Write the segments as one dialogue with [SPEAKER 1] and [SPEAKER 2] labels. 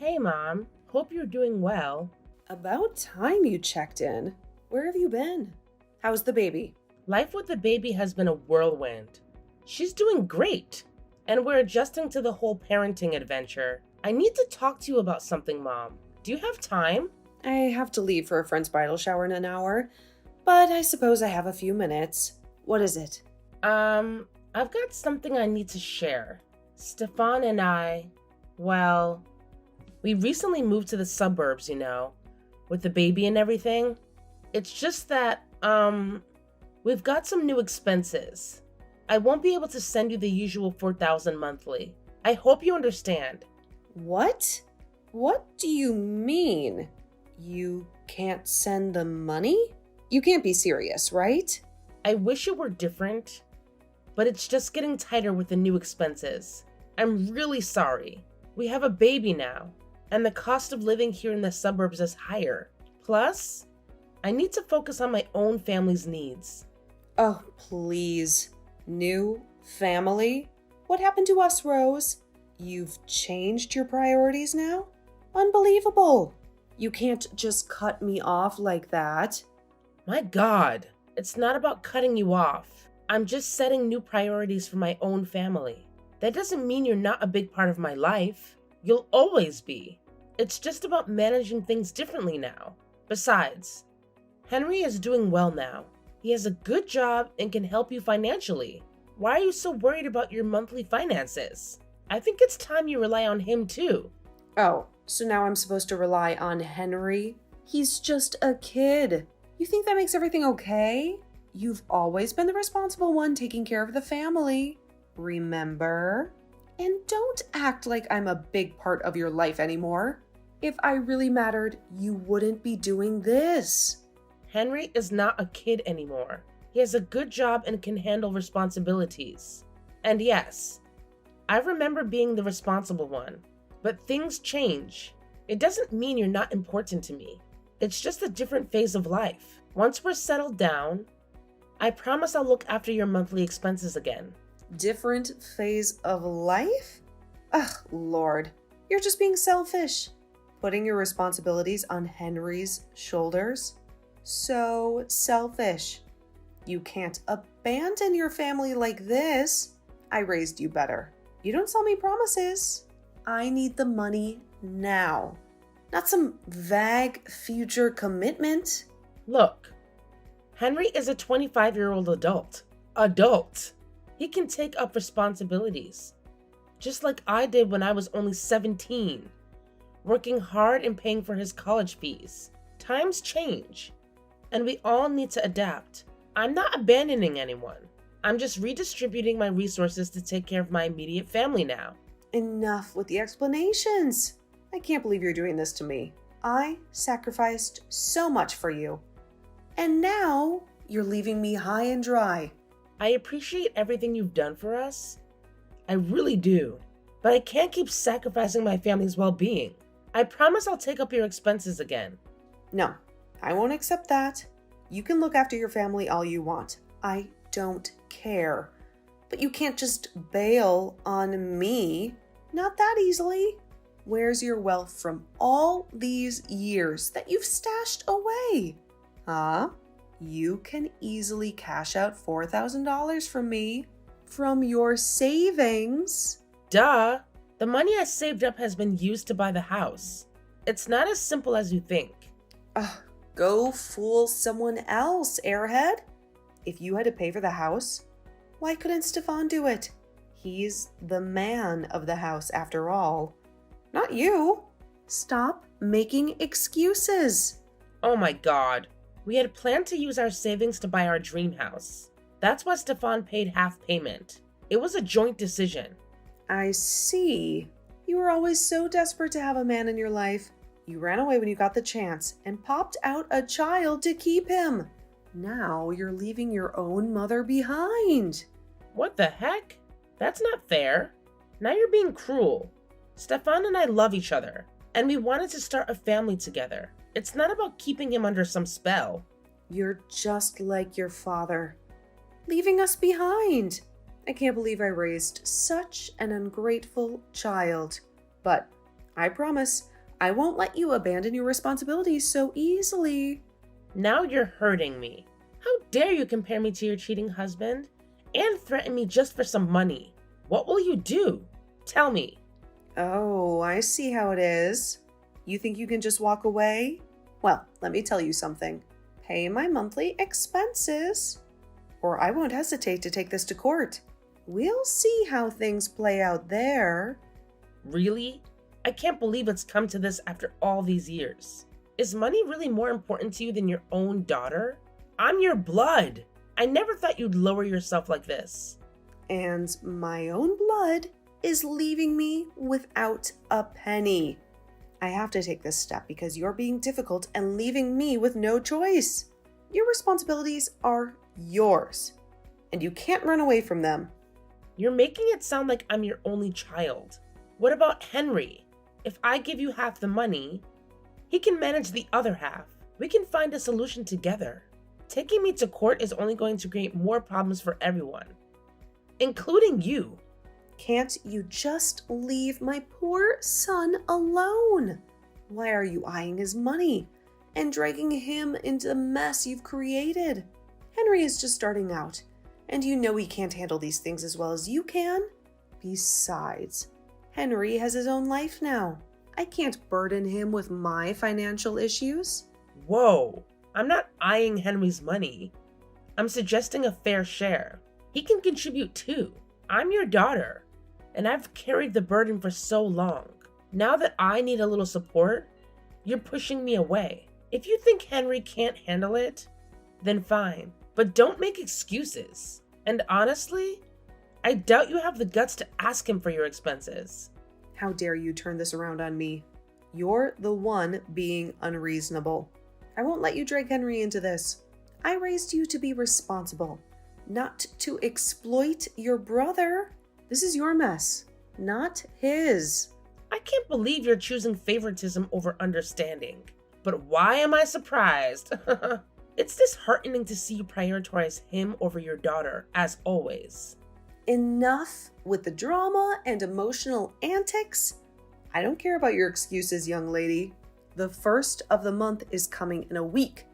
[SPEAKER 1] Hey, Mom. Hope you're doing well.
[SPEAKER 2] About time you checked in. Where have you been? How's the baby?
[SPEAKER 1] Life with the baby has been a whirlwind. She's doing great, and we're adjusting to the whole parenting adventure. I need to talk to you about something, Mom. Do you have time?
[SPEAKER 2] I have to leave for a friend's bridal shower in an hour, but I suppose I have a few minutes. What is it?
[SPEAKER 1] I've got something I need to share. Stefan and I, well, we recently moved to the suburbs, with the baby and everything. It's just that, we've got some new expenses. I won't be able to send you the usual $4,000 monthly. I hope you understand.
[SPEAKER 2] What? What do you mean? You can't send the money? You can't be serious, right?
[SPEAKER 1] I wish it were different, but it's just getting tighter with the new expenses. I'm really sorry. We have a baby now, and the cost of living here in the suburbs is higher. Plus, I need to focus on my own family's needs.
[SPEAKER 2] Oh, please. New family? What happened to us, Rose? You've changed your priorities now? Unbelievable. You can't just cut me off like that.
[SPEAKER 1] My God, it's not about cutting you off. I'm just setting new priorities for my own family. That doesn't mean you're not a big part of my life. You'll always be. It's just about managing things differently now. Besides, Henry is doing well now. He has a good job and can help you financially. Why are you so worried about your monthly finances? I think it's time you rely on him too.
[SPEAKER 2] Oh, so now I'm supposed to rely on Henry? He's just a kid. You think that makes everything okay? You've always been the responsible one taking care of the family. Remember? And don't act like I'm a big part of your life anymore. If I really mattered, you wouldn't be doing this.
[SPEAKER 1] Henry is not a kid anymore. He has a good job and can handle responsibilities. And yes, I remember being the responsible one, but things change. It doesn't mean you're not important to me. It's just a different phase of life. Once we're settled down, I promise I'll look after your monthly expenses again.
[SPEAKER 2] Different phase of life? Ugh, Lord, you're just being selfish. Putting your responsibilities on Henry's shoulders? So selfish. You can't abandon your family like this. I raised you better. You don't sell me promises. I need the money now, not some vague future commitment.
[SPEAKER 1] Look, Henry is a 25-year-old adult. Adult. He can take up responsibilities, just like I did when I was only 17, working hard and paying for his college fees. Times change, and we all need to adapt. I'm not abandoning anyone. I'm just redistributing my resources to take care of my immediate family now.
[SPEAKER 2] Enough with the explanations. I can't believe you're doing this to me. I sacrificed so much for you. And now you're leaving me high and dry.
[SPEAKER 1] I appreciate everything you've done for us. I really do. But I can't keep sacrificing my family's well-being. I promise I'll take up your expenses again.
[SPEAKER 2] No, I won't accept that. You can look after your family all you want. I don't care. But you can't just bail on me. Not that easily. Where's your wealth from all these years that you've stashed away? Huh? You can easily cash out $4,000 from me. From your savings.
[SPEAKER 1] Duh! The money I saved up has been used to buy the house. It's not as simple as you think.
[SPEAKER 2] Go fool someone else, airhead. If you had to pay for the house, why couldn't Stefan do it? He's the man of the house after all. Not you. Stop making excuses.
[SPEAKER 1] Oh my God. We had planned to use our savings to buy our dream house. That's why Stefan paid half payment. It was a joint decision.
[SPEAKER 2] I see. You were always so desperate to have a man in your life. You ran away when you got the chance and popped out a child to keep him. Now you're leaving your own mother behind.
[SPEAKER 1] What the heck? That's not fair. Now you're being cruel. Stefan and I love each other, and we wanted to start a family together. It's not about keeping him under some spell.
[SPEAKER 2] You're just like your father, leaving us behind. I can't believe I raised such an ungrateful child. But I promise I won't let you abandon your responsibilities so easily.
[SPEAKER 1] Now you're hurting me. How dare you compare me to your cheating husband and threaten me just for some money? What will you do? Tell me.
[SPEAKER 2] Oh, I see how it is. You think you can just walk away? Well, let me tell you something. Pay my monthly expenses, or I won't hesitate to take this to court. We'll see how things play out there.
[SPEAKER 1] Really? I can't believe it's come to this after all these years. Is money really more important to you than your own daughter? I'm your blood. I never thought you'd lower yourself like this.
[SPEAKER 2] And my own blood is leaving me without a penny. I have to take this step because you're being difficult and leaving me with no choice. Your responsibilities are yours, and you can't run away from them.
[SPEAKER 1] You're making it sound like I'm your only child. What about Henry? If I give you half the money, he can manage the other half. We can find a solution together. Taking me to court is only going to create more problems for everyone, including you.
[SPEAKER 2] Can't you just leave my poor son alone? Why are you eyeing his money and dragging him into the mess you've created? Henry is just starting out, and you know he can't handle these things as well as you can. Besides, Henry has his own life now. I can't burden him with my financial issues.
[SPEAKER 1] Whoa, I'm not eyeing Henry's money. I'm suggesting a fair share. He can contribute too. I'm your daughter, and I've carried the burden for so long. Now that I need a little support, you're pushing me away. If you think Henry can't handle it, then fine, but don't make excuses. And honestly, I doubt you have the guts to ask him for your expenses.
[SPEAKER 2] How dare you turn this around on me? You're the one being unreasonable. I won't let you drag Henry into this. I raised you to be responsible, not to exploit your brother. This is your mess, not his.
[SPEAKER 1] I can't believe you're choosing favoritism over understanding. But why am I surprised? It's disheartening to see you prioritize him over your daughter, as always.
[SPEAKER 2] Enough with the drama and emotional antics. I don't care about your excuses, young lady. The first of the month is coming in a week,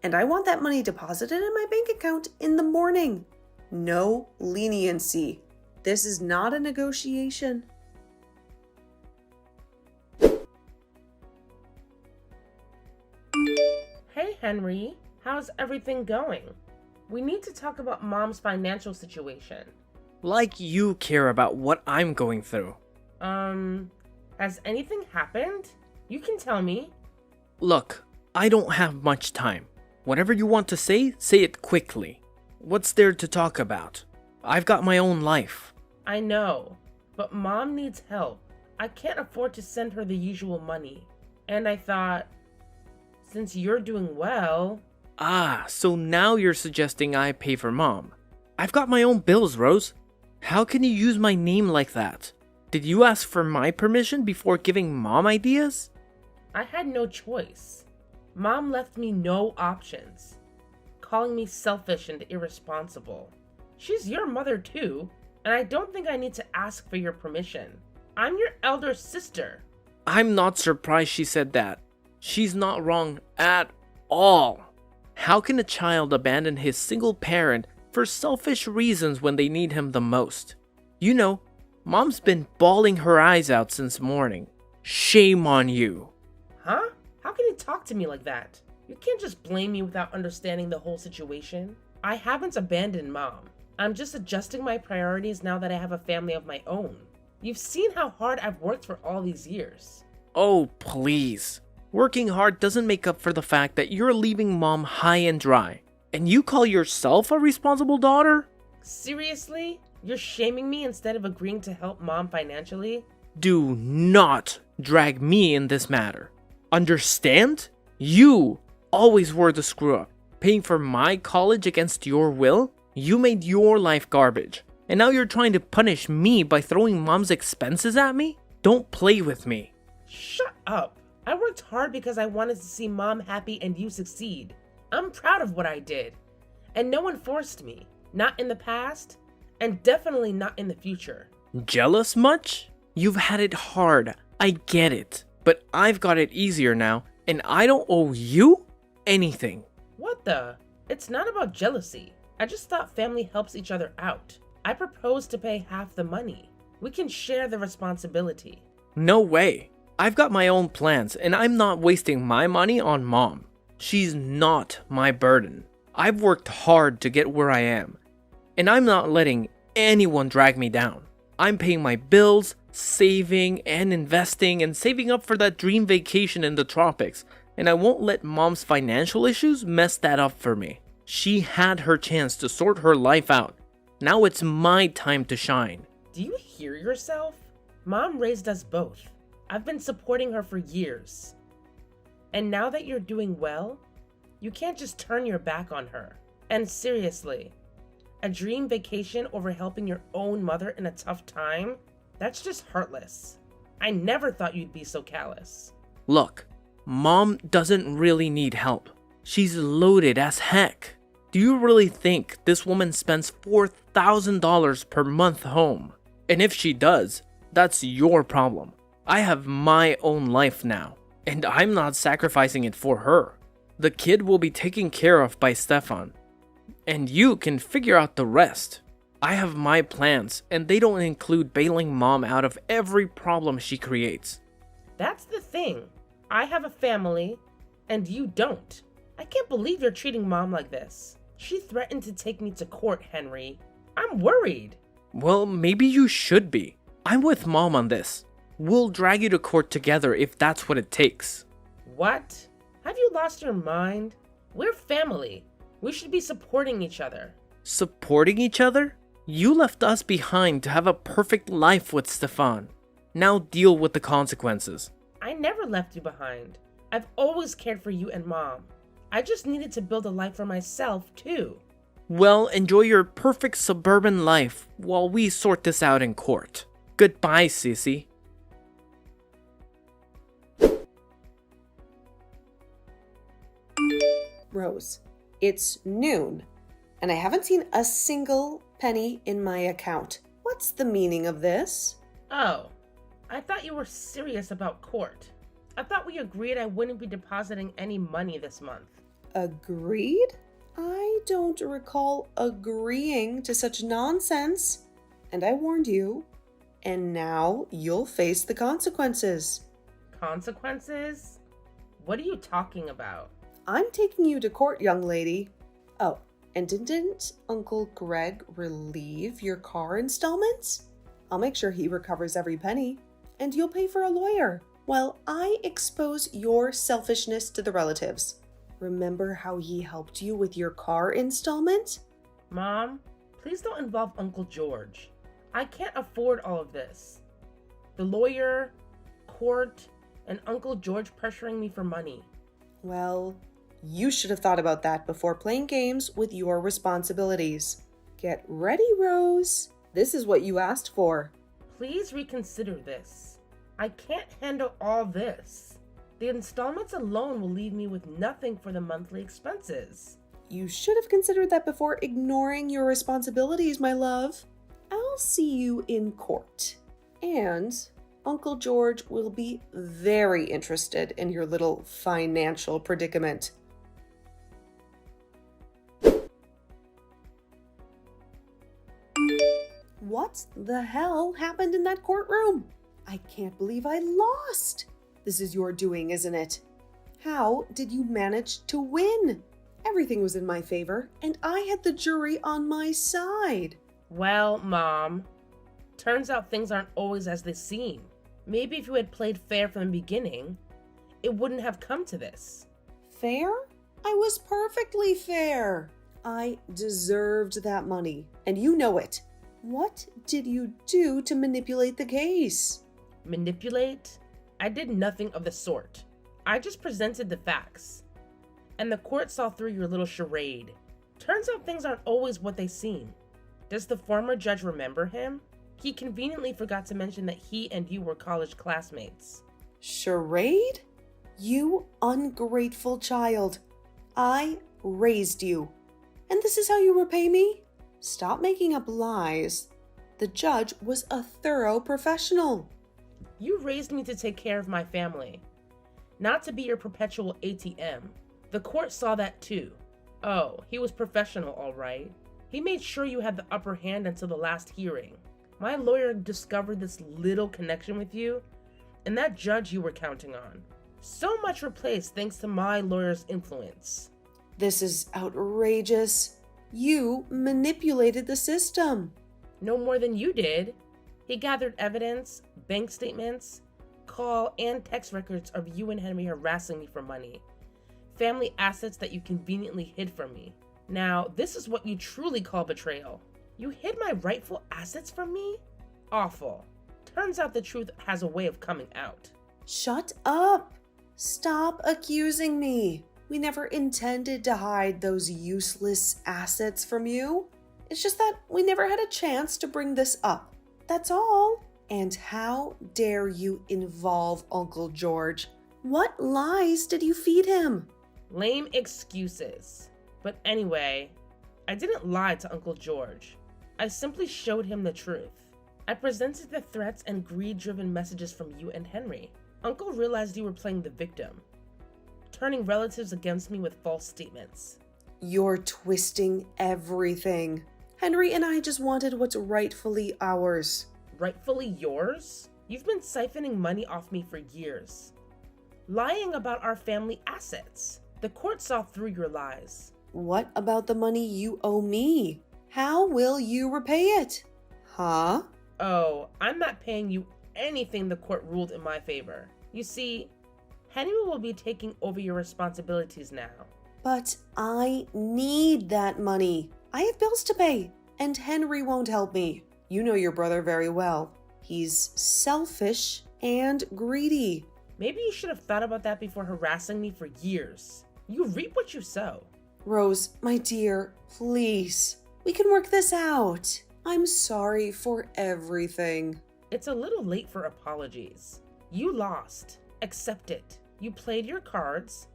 [SPEAKER 2] and I want that money deposited in my bank account in the morning. No leniency. This is not a negotiation.
[SPEAKER 1] Hey Henry, how's everything going? We need to talk about Mom's financial situation.
[SPEAKER 3] Like you care about what I'm going through.
[SPEAKER 1] Has anything happened? You can tell me.
[SPEAKER 3] Look, I don't have much time. Whatever you want to say it quickly. What's there to talk about? I've got my own life.
[SPEAKER 1] I know, but Mom needs help. I can't afford to send her the usual money. And I thought, since you're doing well...
[SPEAKER 3] Ah, so now you're suggesting I pay for Mom. I've got my own bills, Rose. How can you use my name like that? Did you ask for my permission before giving Mom ideas?
[SPEAKER 1] I had no choice. Mom left me no options, calling me selfish and irresponsible. She's your mother too, and I don't think I need to ask for your permission. I'm your elder sister.
[SPEAKER 3] I'm not surprised she said that. She's not wrong at all. How can a child abandon his single parent for selfish reasons when they need him the most? You know, Mom's been bawling her eyes out since morning. Shame on you.
[SPEAKER 1] Huh? How can you talk to me like that? You can't just blame me without understanding the whole situation. I haven't abandoned Mom. I'm just adjusting my priorities now that I have a family of my own. You've seen how hard I've worked for all these years.
[SPEAKER 3] Oh, please. Working hard doesn't make up for the fact that you're leaving Mom high and dry. And you call yourself a responsible daughter?
[SPEAKER 1] Seriously? You're shaming me instead of agreeing to help Mom financially?
[SPEAKER 3] Do not drag me in this matter. Understand? You always were the screw-up. Paying for my college against your will? You made your life garbage. And now you're trying to punish me by throwing Mom's expenses at me? Don't play with me.
[SPEAKER 1] Shut up. I worked hard because I wanted to see Mom happy and you succeed. I'm proud of what I did. And no one forced me. Not in the past, and definitely not in the future.
[SPEAKER 3] Jealous much? You've had it hard. I get it. But I've got it easier now, and I don't owe you anything.
[SPEAKER 1] What the? It's not about jealousy. I just thought family helps each other out. I proposed to pay half the money. We can share the responsibility.
[SPEAKER 3] No way. I've got my own plans, and I'm not wasting my money on Mom. She's not my burden. I've worked hard to get where I am, and I'm not letting anyone drag me down. I'm paying my bills, saving and investing, and saving up for that dream vacation in the tropics, and I won't let Mom's financial issues mess that up for me. She had her chance to sort her life out. Now it's my time to shine.
[SPEAKER 1] Do you hear yourself? Mom raised us both. I've been supporting her for years. And now that you're doing well, you can't just turn your back on her. And seriously, a dream vacation over helping your own mother in a tough time? That's just heartless. I never thought you'd be so callous.
[SPEAKER 3] Look, Mom doesn't really need help. She's loaded as heck. Do you really think this woman spends $4,000 per month home? And if she does, that's your problem. I have my own life now, and I'm not sacrificing it for her. The kid will be taken care of by Stefan, and you can figure out the rest. I have my plans, and they don't include bailing Mom out of every problem she creates.
[SPEAKER 1] That's the thing. I have a family, and you don't. I can't believe you're treating Mom like this. She threatened to take me to court, Henry. I'm worried.
[SPEAKER 3] Well, maybe you should be. I'm with Mom on this. We'll drag you to court together if that's what it takes.
[SPEAKER 1] What? Have you lost your mind? We're family. We should be supporting each other.
[SPEAKER 3] Supporting each other? You left us behind to have a perfect life with Stefan. Now deal with the consequences.
[SPEAKER 1] I never left you behind. I've always cared for you and Mom. I just needed to build a life for myself, too.
[SPEAKER 3] Well, enjoy your perfect suburban life while we sort this out in court. Goodbye, sissy.
[SPEAKER 2] Rose, it's noon, and I haven't seen a single penny in my account. What's the meaning of this?
[SPEAKER 1] Oh, I thought you were serious about court. I thought we agreed I wouldn't be depositing any money this month.
[SPEAKER 2] Agreed? I don't recall agreeing to such nonsense. And I warned you, and now you'll face the consequences.
[SPEAKER 1] Consequences? What are you talking about?
[SPEAKER 2] I'm taking you to court, young lady. Oh, and didn't Uncle Greg relieve your car installments? I'll make sure he recovers every penny, and you'll pay for a lawyer while I expose your selfishness to the relatives. Remember how he helped you with your car installment?
[SPEAKER 1] Mom, please don't involve Uncle George. I can't afford all of this. The lawyer, court, and Uncle George pressuring me for money.
[SPEAKER 2] Well, you should have thought about that before playing games with your responsibilities. Get ready, Rose. This is what you asked for.
[SPEAKER 1] Please reconsider this. I can't handle all this. The installments alone will leave me with nothing for the monthly expenses.
[SPEAKER 2] You should have considered that before ignoring your responsibilities, my love. I'll see you in court. And Uncle George will be very interested in your little financial predicament. What the hell happened in that courtroom? I can't believe I lost. This is your doing, isn't it? How did you manage to win? Everything was in my favor, and I had the jury on my side.
[SPEAKER 1] Well, Mom, turns out things aren't always as they seem. Maybe if you had played fair from the beginning, it wouldn't have come to this.
[SPEAKER 2] Fair? I was perfectly fair. I deserved that money, and you know it. What did you do to manipulate the case?
[SPEAKER 1] Manipulate? I did nothing of the sort. I just presented the facts. And the court saw through your little charade. Turns out things aren't always what they seem. Does the former judge remember him? He conveniently forgot to mention that he and you were college classmates.
[SPEAKER 2] Charade? You ungrateful child. I raised you. And this is how you repay me? Stop making up lies. The judge was a thorough professional.
[SPEAKER 1] You raised me to take care of my family, not to be your perpetual ATM. The court saw that too. Oh, he was professional, all right. He made sure you had the upper hand until the last hearing. My lawyer discovered this little connection with you, and that judge you were counting on. So much replaced thanks to my lawyer's influence.
[SPEAKER 2] This is outrageous. You manipulated the system.
[SPEAKER 1] No more than you did. He gathered evidence, bank statements, call and text records of you and Henry harassing me for money. Family assets that you conveniently hid from me. Now, this is what you truly call betrayal. You hid my rightful assets from me? Awful. Turns out the truth has a way of coming out.
[SPEAKER 2] Shut up. Stop accusing me. We never intended to hide those useless assets from you. It's just that we never had a chance to bring this up. That's all. And how dare you involve Uncle George? What lies did you feed him?
[SPEAKER 1] Lame excuses. But anyway, I didn't lie to Uncle George. I simply showed him the truth. I presented the threats and greed-driven messages from you and Henry. Uncle realized you were playing the victim, turning relatives against me with false statements.
[SPEAKER 2] You're twisting everything. Henry and I just wanted what's rightfully ours.
[SPEAKER 1] Rightfully yours? You've been siphoning money off me for years. Lying about our family assets. The court saw through your lies.
[SPEAKER 2] What about the money you owe me? How will you repay it? Huh?
[SPEAKER 1] Oh, I'm not paying you anything the court ruled in my favor. You see, Henry will be taking over your responsibilities now.
[SPEAKER 2] But I need that money. I have bills to pay, and Henry won't help me. You know your brother very well. He's selfish and greedy.
[SPEAKER 1] Maybe you should have thought about that before harassing me for years. You reap what you sow.
[SPEAKER 2] Rose, my dear, please. We can work this out. I'm sorry for everything.
[SPEAKER 1] It's a little late for apologies. You lost. Accept it. You played your cards,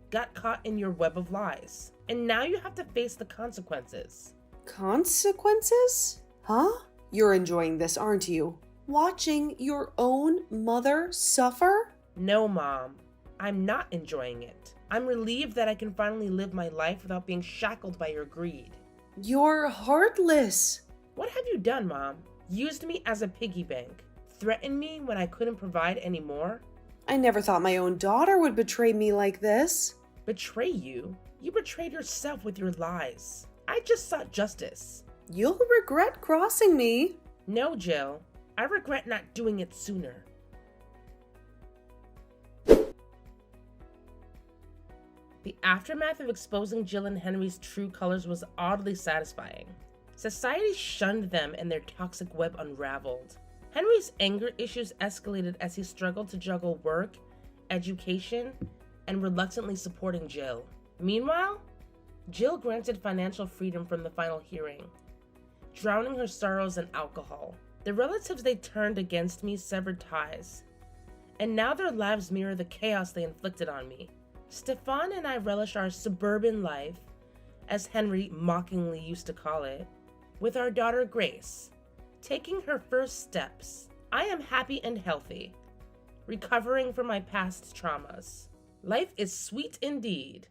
[SPEAKER 1] got caught in your web of lies, and now you have to face the consequences.
[SPEAKER 2] Consequences? Huh? You're enjoying this, aren't you? Watching your own mother suffer?
[SPEAKER 1] No, Mom. I'm not enjoying it. I'm relieved that I can finally live my life without being shackled by your greed.
[SPEAKER 2] You're heartless.
[SPEAKER 1] What have you done, Mom? Used me as a piggy bank? Threatened me when I couldn't provide any more?
[SPEAKER 2] I never thought my own daughter would betray me like this.
[SPEAKER 1] Betray you? You betrayed yourself with your lies. I just sought justice.
[SPEAKER 2] You'll regret crossing me.
[SPEAKER 1] No, Jill. I regret not doing it sooner. The aftermath of exposing Jill and Henry's true colors was oddly satisfying. Society shunned them and their toxic web unraveled. Henry's anger issues escalated as he struggled to juggle work, education, and reluctantly supporting Jill. Meanwhile, Jill granted financial freedom from the final hearing, drowning her sorrows in alcohol. The relatives they turned against me severed ties, and now their lives mirror the chaos they inflicted on me. Stefan and I relish our suburban life, as Henry mockingly used to call it, with our daughter Grace, taking her first steps. I am happy and healthy, recovering from my past traumas. Life is sweet indeed.